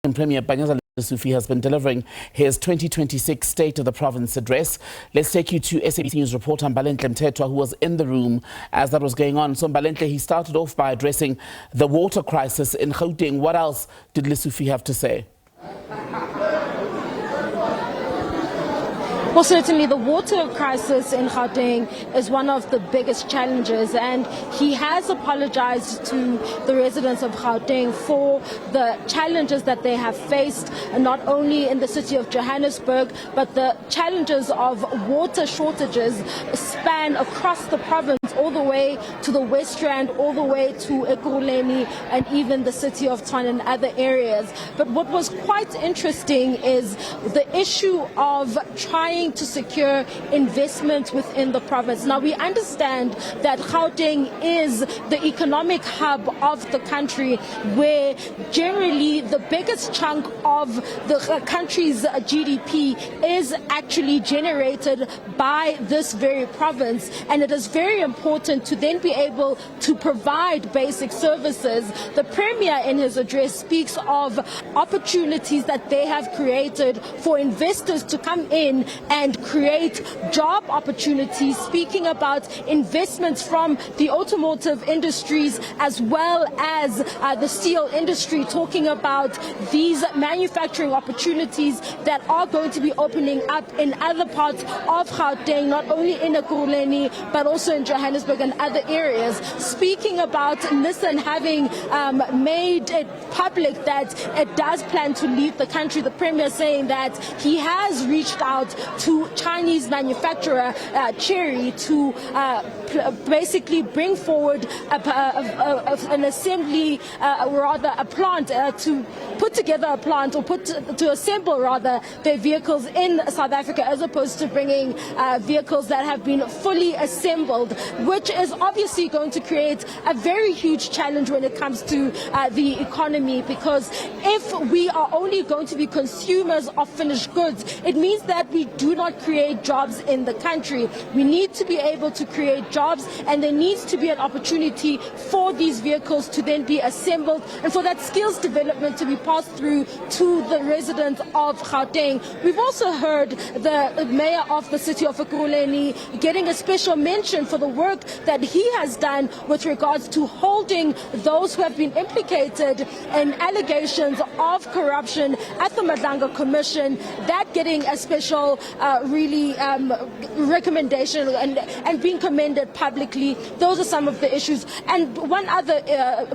Gauteng Premier Panyaza Lesufi has been delivering his 2026 State of the Province address. Let's take you to SABC News reporter Mbalenhle Mthethwa, who was in the room as that was going on. So Mbalenhle, he started off by addressing the water crisis in Gauteng. What else did Lesufi have to say? Well, certainly the water crisis in Gauteng is one of the biggest challenges, and he has apologized to the residents of Gauteng for the challenges that they have faced, not only in the city of Johannesburg, but the challenges of water shortages span across the province, all the way to the West Rand, all the way to Ekurhuleni, and even the city of Tshwane and other areas. But what was quite interesting is the issue of trying to secure investment within the province. Now, we understand that Gauteng is the economic hub of the country, where generally the biggest chunk of the country's GDP is actually generated by this very province, and it is very important to then be able to provide basic services. The Premier in his address speaks of opportunities that they have created for investors to come in and create job opportunities, speaking about investments from the automotive industries as well as the steel industry, talking about these manufacturing opportunities that are going to be opening up in other parts of Gauteng, not only in Ekurhuleni but also in Johannesburg and other areas. Speaking about Nissan having made it public that it does plan to leave the country, the Premier saying that he has reached out to Chinese manufacturer Cherry to basically bring forward an assembly, rather a plant, to put together a plant, or to assemble rather their vehicles in South Africa, as opposed to bringing vehicles that have been fully assembled, which is obviously going to create a very huge challenge when it comes to the economy, because if we are only going to be consumers of finished goods, it means that we do not create jobs in the country. We need to be able to create jobs, and there needs to be an opportunity for these vehicles to then be assembled, and for that skills development to be passed through to the residents of Gauteng. We've also heard the mayor of the city of Ekurhuleni getting a special mention for the work that he has done with regards to holding those who have been implicated in allegations of corruption at the Madlanga Commission, that getting a special recommendation and being commended publicly. Those are some of the issues. And one other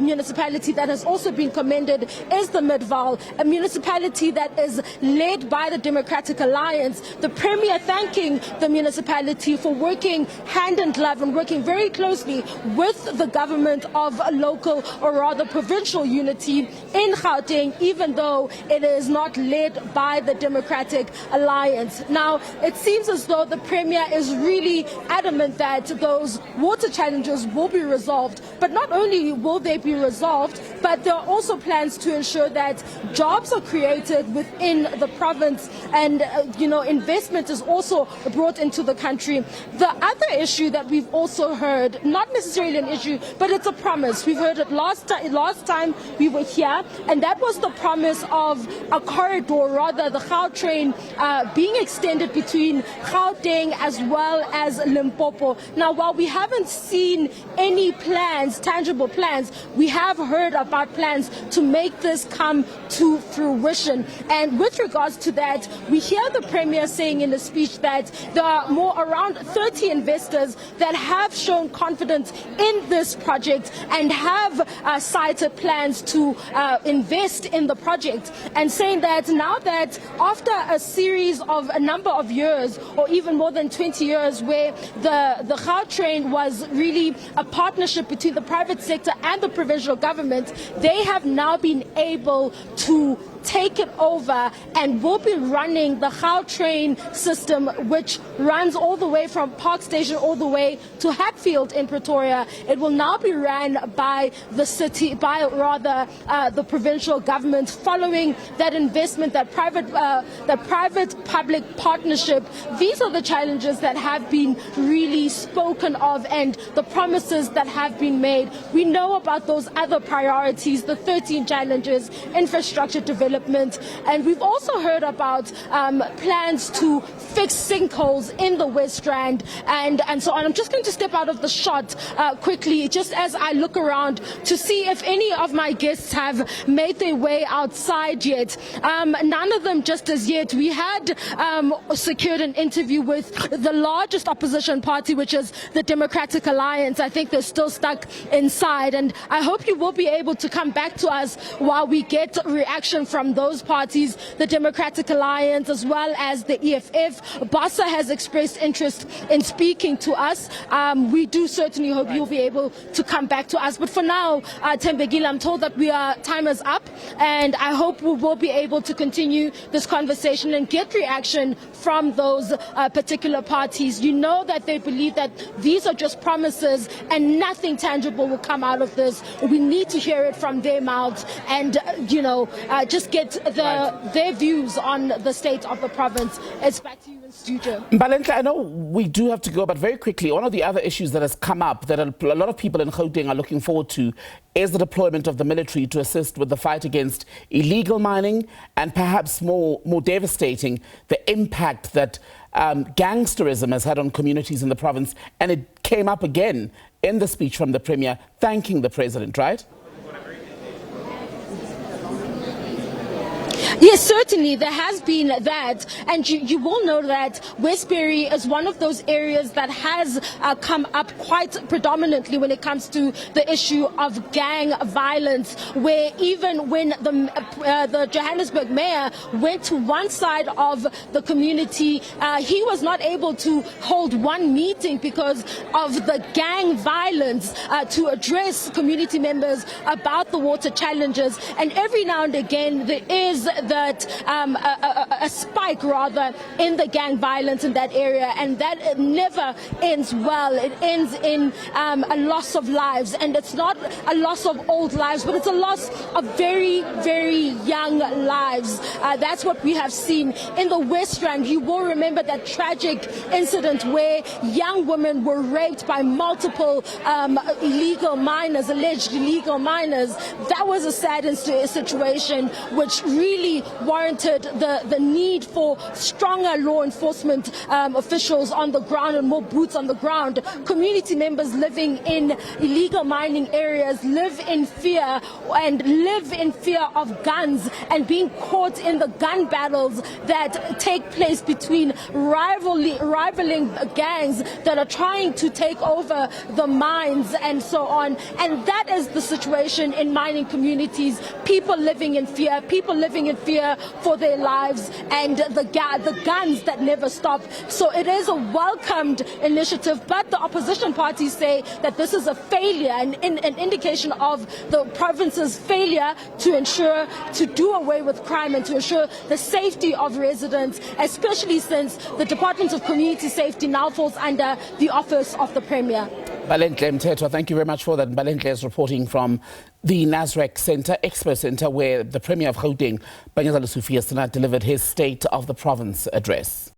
municipality that has also been commended is the Midvaal, a municipality that is led by the Democratic Alliance. The Premier thanking the municipality for working hand in glove and working very closely with the government of local, or rather provincial, unity in Gauteng, even though it is not led by the Democratic Alliance. Now, it seems as though the Premier is really adamant that those water challenges will be resolved. But not only will they be resolved, but there are also plans to ensure that jobs are created within the province, and investment is also brought into the country. The other issue that we've also heard, not necessarily an issue, but it's a promise. We've heard it last time we were here, and that was the promise of a corridor, rather the Gautrain being extended between Gauteng as well as Limpopo. Now, while we haven't seen any plans, tangible plans, we have heard about plans to make this come to fruition. And with regards to that, we hear the Premier saying in the speech that there are around 30 investors that have shown confidence in this project and have cited plans to invest in the project, and saying that now that after a number of years, or even more than 20 years, where the Gautrain was really a partnership between the private sector and the provincial government, they have now been able to take it over and will be running the Gautrain system, which runs all the way from Park Station all the way to Hatfield in Pretoria, it will now be ran by the city, the provincial government, following that investment, that private-public partnership. These are the challenges that have been really spoken of and the promises that have been made. We know about those other priorities, the 13 challenges, infrastructure development, and we've also heard about plans to fix sinkholes in the West Rand and so on. I'm just going to step out of the shot quickly, just as I look around to see if any of my guests have made their way outside yet. None of them just as yet. We had secured an interview with the largest opposition party, which is the Democratic Alliance. I think they're still stuck inside, and I hope you will be able to come back to us while we get reaction from those parties, the Democratic Alliance as well as the EFF. BASA has expressed interest in speaking to us. We do certainly hope you'll be able to come back to us. But for now, Tembegile, I'm told that time is up, and I hope we will be able to continue this conversation and get reaction from those particular parties. You know that they believe that these are just promises and nothing tangible will come out of this. We need to hear it from their mouths and, just get their views on the state of the province. It's back to you in studio. Mbalenhle, I know we do have to go, but very quickly, one of the other issues that has come up that a lot of people in Gauteng are looking forward to is the deployment of the military to assist with the fight against illegal mining and perhaps more devastating, the impact that gangsterism has had on communities in the province. And it came up again in the speech from the Premier, thanking the President, right? Yes, certainly there has been that, and you will know that Westbury is one of those areas that has come up quite predominantly when it comes to the issue of gang violence, where even when the Johannesburg mayor went to one side of the community, he was not able to hold one meeting because of the gang violence to address community members about the water challenges. And every now and again there is that a spike rather in the gang violence in that area, and that never ends well. It ends in a loss of lives, and it's not a loss of old lives, but it's a loss of very, very young lives. That's what we have seen in the West Rand. You will remember that tragic incident where young women were raped by multiple illegal miners, alleged illegal miners. That was a sad situation which really warranted the need for stronger law enforcement officials on the ground and more boots on the ground. Community members living in illegal mining areas live in fear of guns and being caught in the gun battles that take place between rivaling gangs that are trying to take over the mines and so on. And that is the situation in mining communities. People living in fear for their lives, and the guns that never stop. So it is a welcomed initiative, but the opposition parties say that this is a failure, an indication of the province's failure to do away with crime and to ensure the safety of residents, especially since the Department of Community Safety now falls under the Office of the Premier. Mbalenhle Mthethwa, thank you very much for that. Mbalenhle is reporting from the Nasrec Centre, Expo Centre, where the Premier of Gauteng, Panyaza Lesufi, has tonight delivered his State of the Province address.